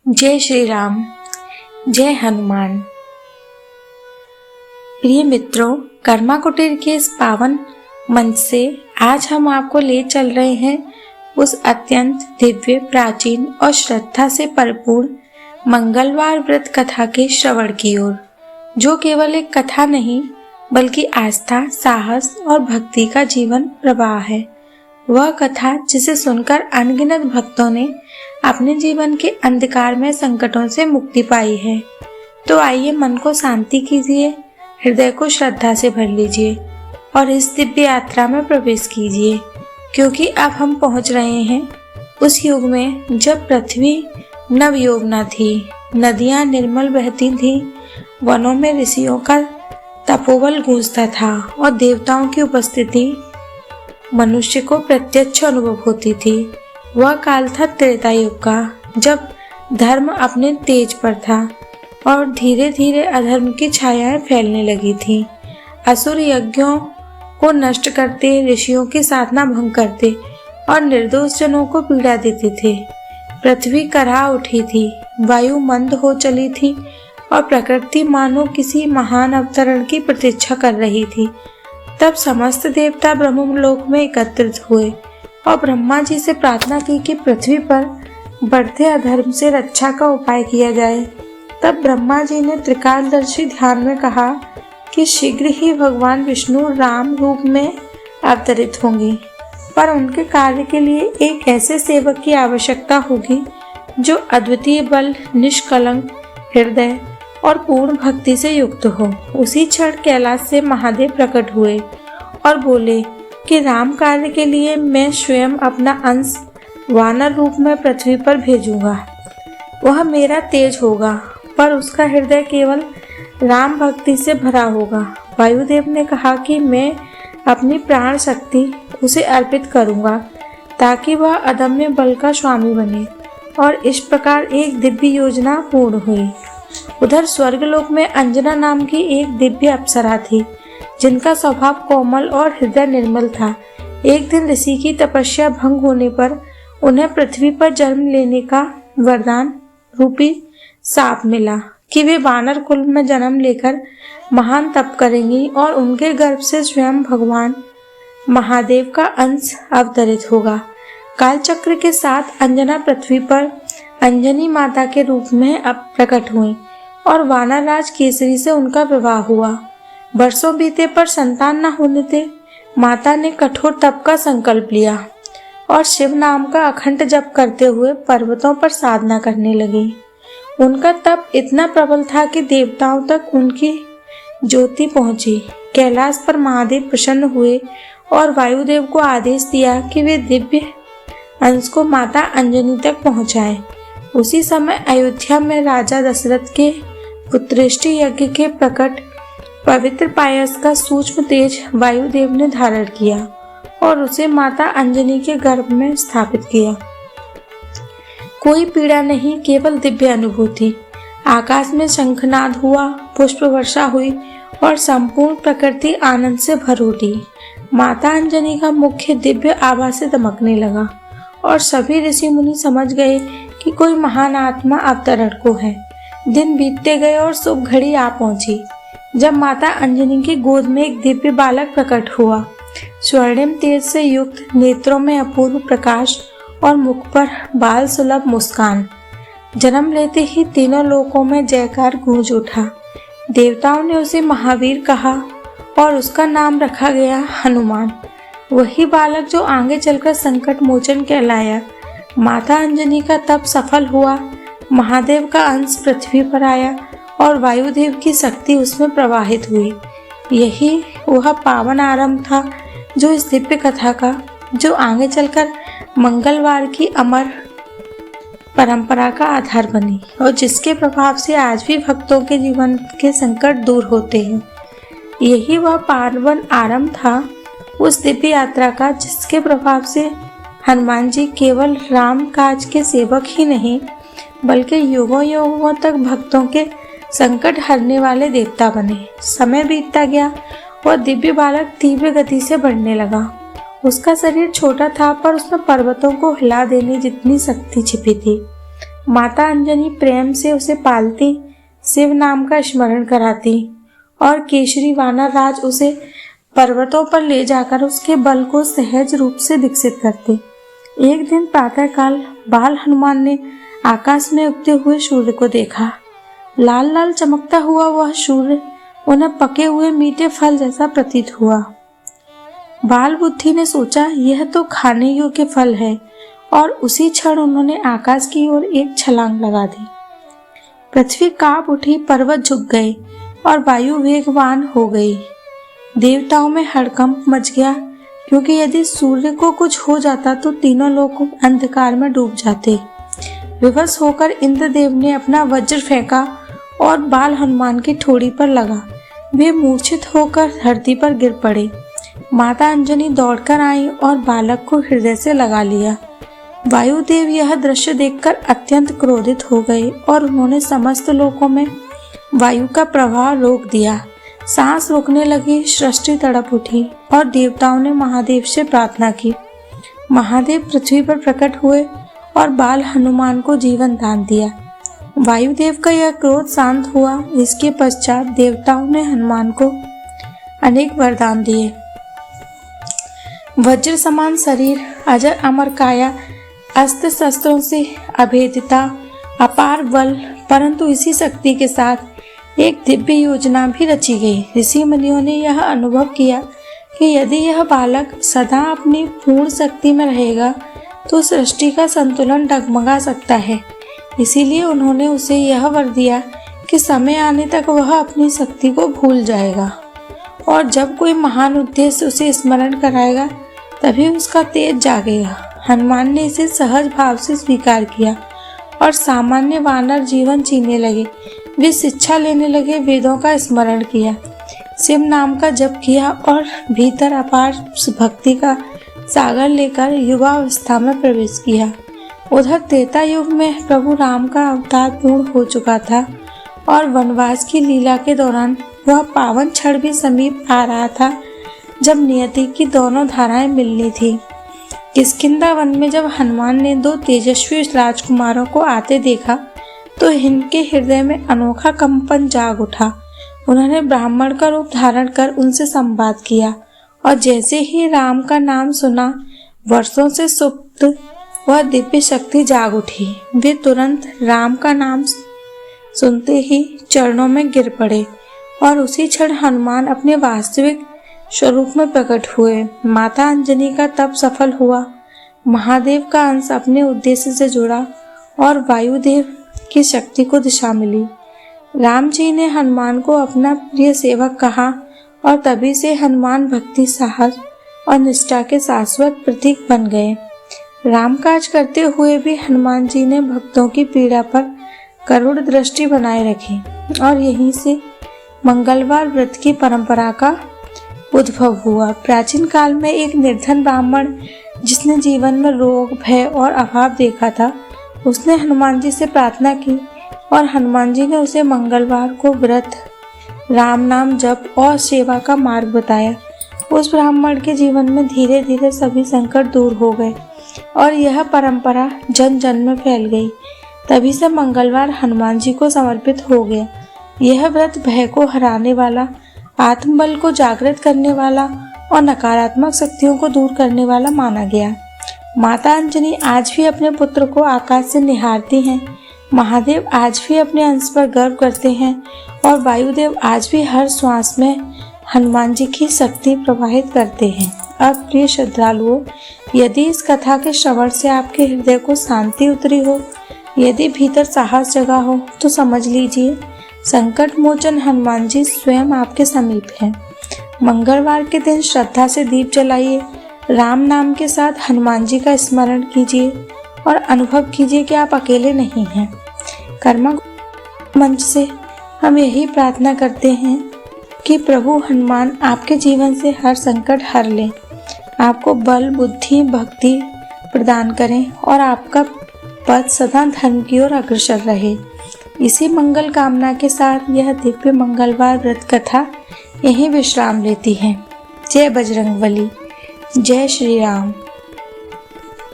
जय श्री राम। जय हनुमान। प्रिय मित्रों, कर्मा कुटीर के इस पावन मंच से आज हम आपको ले चल रहे हैं उस अत्यंत दिव्य, प्राचीन और श्रद्धा से परिपूर्ण मंगलवार व्रत कथा के श्रवण की ओर, जो केवल एक कथा नहीं बल्कि आस्था, साहस और भक्ति का जीवन प्रवाह है। वह कथा जिसे सुनकर अनगिनत भक्तों ने अपने जीवन के अंधकार में संकटों से मुक्ति पाई है। तो आइए मन को शांति कीजिए, हृदय को श्रद्धा से भर लीजिए और इस दिव्य यात्रा में प्रवेश कीजिए, क्योंकि अब हम पहुंच रहे हैं उस युग में जब पृथ्वी नवयोगना थी, नदियां निर्मल बहती थी, वनों में ऋषियों का तपोबल गूंजता था और देवताओं की उपस्थिति मनुष्य को प्रत्यक्ष अनुभव होती थी। वह काल था त्रेता युग का, जब धर्म अपने तेज पर था और धीरे धीरे अधर्म की छायाएं फैलने लगी थी। असुर यज्ञों को नष्ट करते, ऋषियों की साधना भंग करते और निर्दोष जनों को पीड़ा देते थे। पृथ्वी कराह उठी थी, वायु मंद हो चली थी और प्रकृति मानो किसी महान अवतरण की प्रतीक्षा कर रही थी। तब समस्त देवता ब्रह्मलोक में एकत्रित हुए और ब्रह्मा जी से प्रार्थना की कि पृथ्वी पर बढ़ते अधर्म से रक्षा का उपाय किया जाए। तब ब्रह्मा जी ने त्रिकालदर्शी ध्यान में कहा कि शीघ्र ही भगवान विष्णु राम रूप में अवतरित होंगे, पर उनके कार्य के लिए एक ऐसे सेवक की आवश्यकता होगी जो अद्वितीय बल, निष्कलंक हृदय और पूर्ण भक्ति से युक्त हो। उसी क्षण कैलाश से महादेव प्रकट हुए और बोले कि राम कार्य के लिए मैं स्वयं अपना अंश वानर रूप में पृथ्वी पर भेजूंगा। वह मेरा तेज होगा, पर उसका हृदय केवल राम भक्ति से भरा होगा। वायुदेव ने कहा कि मैं अपनी प्राण शक्ति उसे अर्पित करूंगा ताकि वह अदम्य बल का स्वामी बने, और इस प्रकार एक दिव्य योजना पूर्ण हुई। उधर स्वर्गलोक में अंजना नाम की एक दिव्य अप्सरा थी, जिनका स्वभाव कोमल और हृदय निर्मल था। एक दिन ऋषि की तपस्या भंग होने पर उन्हें पृथ्वी पर जन्म लेने का वरदान रूपी शाप मिला कि वे वानर कुल में जन्म लेकर महान तप करेंगी और उनके गर्भ से स्वयं भगवान महादेव का अंश अवतरित होगा। कालचक्र के साथ अंजना पृथ्वी पर अंजनी माता के रूप में अब प्रकट हुई और वानर राज केसरी से उनका विवाह हुआ। वर्षों बीते पर संतान न होने से माता ने कठोर तप का संकल्प लिया और शिव नाम का अखंड जप करते हुए पर्वतों पर साधना करने लगी। उनका तप इतना प्रबल था कि देवताओं तक उनकी ज्योति पहुंची। कैलाश पर महादेव प्रसन्न हुए और वायुदेव को आदेश दिया कि वे दिव्य अंश को माता अंजनी तक पहुंचाएं। उसी समय अयोध्या में राजा दशरथ के पुत्रेष्टि यज्ञ के प्रकट पवित्र पायस का सूक्ष्म तेज वायुदेव ने धारण किया और उसे माता अंजनी के गर्भ में स्थापित किया। कोई पीड़ा नहीं, केवल दिव्य अनुभूति। आकाश में शंखनाद हुआ, पुष्प वर्षा हुई और संपूर्ण प्रकृति आनंद से भर उठी। माता अंजनी का मुख्य दिव्य आभा से दमकने लगा और सभी ऋषि मुनि समझ गए कि कोई महान आत्मा अवतरण को है। दिन बीतते गए और शुभ घड़ी आ पहुंची, जब माता अंजनी की गोद में एक दिव्य बालक प्रकट हुआ। स्वर्णिम तेज से युक्त, नेत्रों में अपूर्व प्रकाश और मुख पर बाल सुलभ मुस्कान। जन्म लेते ही तीनों लोकों में जयकार गूंज उठा। देवताओं ने उसे महावीर कहा और उसका नाम रखा गया हनुमान। वही बालक जो आगे चलकर संकट मोचन कहलाया। माता अंजनी का तप सफल हुआ। महादेव का अंश पृथ्वी पर आया और वायुदेव की शक्ति उसमें प्रवाहित हुई। यही वह पावन आरंभ था जो इस दिव्य कथा का, जो आगे चलकर मंगलवार की अमर परंपरा का आधार बनी और जिसके प्रभाव से आज भी भक्तों के जीवन के संकट दूर होते हैं। यही वह पावन आरंभ था उस दिव्य यात्रा का, जिसके प्रभाव से हनुमान जी केवल राम काज के सेवक ही नहीं बल्कि युगों युगों तक भक्तों के संकट हरने वाले देवता बने। समय बीतता गया और दिव्य बालक तीव्र गति से बढ़ने लगा। उसका शरीर छोटा था, पर उसमें पर्वतों को हिला देने जितनी शक्ति छिपी थी। माता अंजनी प्रेम से उसे पालती, शिव नाम का स्मरण कराती और केशरी वानर राज उसे पर्वतों पर ले जाकर उसके बल को सहज रूप से विकसित करते। एक दिन प्रातःकाल बाल हनुमान ने आकाश में उगते हुए सूर्य को देखा। लाल लाल चमकता हुआ वह सूर्य उन्हें पके हुए मीठे फल जैसा प्रतीत हुआ। बाल बुद्धि ने सोचा, यह तो खाने योग्य फल है, और उसी क्षण उन्होंने आकाश की ओर एक छलांग लगा दी। पृथ्वी कांप उठी, पर्वत झुक गए और वायु वेगवान हो गई। देवताओं में हड़कंप मच गया, क्योंकि यदि सूर्य को कुछ हो जाता तो तीनों लोग अंधकार में डूब जाते। विवश होकर इंद्रदेव ने अपना वज्र फेंका और बाल हनुमान की ठोड़ी पर लगा। वे मूर्छित होकर धरती पर गिर पड़े। माता अंजनी दौड़कर आई और बालक को हृदय से लगा लिया। वायुदेव यह दृश्य देखकर अत्यंत क्रोधित हो गए और उन्होंने समस्त लोकों में वायु का प्रवाह रोक दिया। सांस रुकने लगी, सृष्टि तड़प उठी और देवताओं ने महादेव से प्रार्थना की। महादेव पृथ्वी पर प्रकट हुए और बाल हनुमान को जीवन दान दिया। वायुदेव का यह क्रोध शांत हुआ। इसके पश्चात देवताओं ने हनुमान को अनेक वरदान दिए। वज्र समान शरीर, अजर अमर काया, अस्त्र शस्त्रों से अभेद्यता, अपार बल, परंतु इसी शक्ति के साथ एक दिव्य योजना भी रची गई। ऋषि मुनियों ने यह अनुभव किया कि यदि यह बालक सदा अपनी पूर्ण शक्ति में रहेगा तो सृष्टि का संतुलन डगमगा सकता है। इसीलिए उन्होंने उसे यह वर दिया कि समय आने तक वह अपनी शक्ति को भूल जाएगा और जब कोई महान उद्देश्य उसे स्मरण कराएगा तभी उसका तेज जागेगा। हनुमान ने इसे सहज भाव से स्वीकार किया और सामान्य वानर जीवन जीने लगे। वे शिक्षा लेने लगे, वेदों का स्मरण किया, शिव नाम का जप किया और भीतर अपार भक्ति का सागर लेकर युवावस्था में प्रवेश किया। उधर त्रेता युग में प्रभु राम का अवतार पूर्ण हो चुका था और वनवास की लीला के दौरान वह पावन क्षण भी समीप आ रहा था जब नियति की दोनों धाराएं मिलनी थी। किष्किंधा वन में जब हनुमान ने दो तेजस्वी राजकुमारों को आते देखा तो इनके हृदय में अनोखा कंपन जाग उठा। उन्होंने ब्राह्मण का रूप धारण कर उनसे संवाद किया और जैसे ही राम का नाम सुना, वर्षों से सुप्त वह दिव्य शक्ति जाग उठी। वे तुरंत राम का नाम सुनते ही चरणों में गिर पड़े और उसी क्षण हनुमान अपने वास्तविक स्वरूप में प्रकट हुए। माता अंजनी का तप सफल हुआ। महादेव का अंश अपने उद्देश्य से जुड़ा और वायुदेव की शक्ति को दिशा मिली। राम जी ने हनुमान को अपना प्रिय सेवक कहा और तभी से हनुमान भक्ति, साहस और निष्ठा के शाश्वत प्रतीक बन गए। राम काज करते हुए भी हनुमान जी ने भक्तों की पीड़ा पर करुण दृष्टि बनाए रखी और यहीं से मंगलवार व्रत की परंपरा का उद्भव हुआ। प्राचीन काल में एक निर्धन ब्राह्मण जिसने जीवन में रोग, भय और अभाव देखा था, उसने हनुमान जी से प्रार्थना की और हनुमान जी ने उसे मंगलवार को व्रत, राम नाम जप और सेवा का मार्ग बताया। उस ब्राह्मण के जीवन में धीरे धीरे सभी संकट दूर हो गए और यह परंपरा जन जन में फैल गई। तभी से मंगलवार हनुमान जी को समर्पित हो गया। यह व्रत भय को हराने वाला, आत्मबल को जागृत करने वाला और नकारात्मक शक्तियों को दूर करने वाला माना गया। माता अंजनी आज भी अपने पुत्र को आकाश से निहारती हैं। महादेव आज भी अपने अंश पर गर्व करते हैं और वायुदेव आज भी हर श्वास में हनुमान जी की शक्ति प्रवाहित करते हैं। अब प्रिय श्रद्धालुओं, यदि इस कथा के श्रवण से आपके हृदय को शांति उतरी हो, यदि भीतर साहस जगा हो, तो समझ लीजिए संकट मोचन हनुमान जी स्वयं आपके समीप हैं। मंगलवार के दिन श्रद्धा से दीप जलाइए, राम नाम के साथ हनुमान जी का स्मरण कीजिए और अनुभव कीजिए कि आप अकेले नहीं हैं। कर्मा मंच से हम यही प्रार्थना करते हैं कि प्रभु हनुमान आपके जीवन से हर संकट हर लें, आपको बल, बुद्धि, भक्ति प्रदान करें और आपका पथ सदा धर्म की ओर अग्रसर रहे। इसी मंगल कामना के साथ यह दिव्य मंगलवार व्रत कथा यहीं विश्राम लेती है। जय बजरंगबली, जय श्री राम।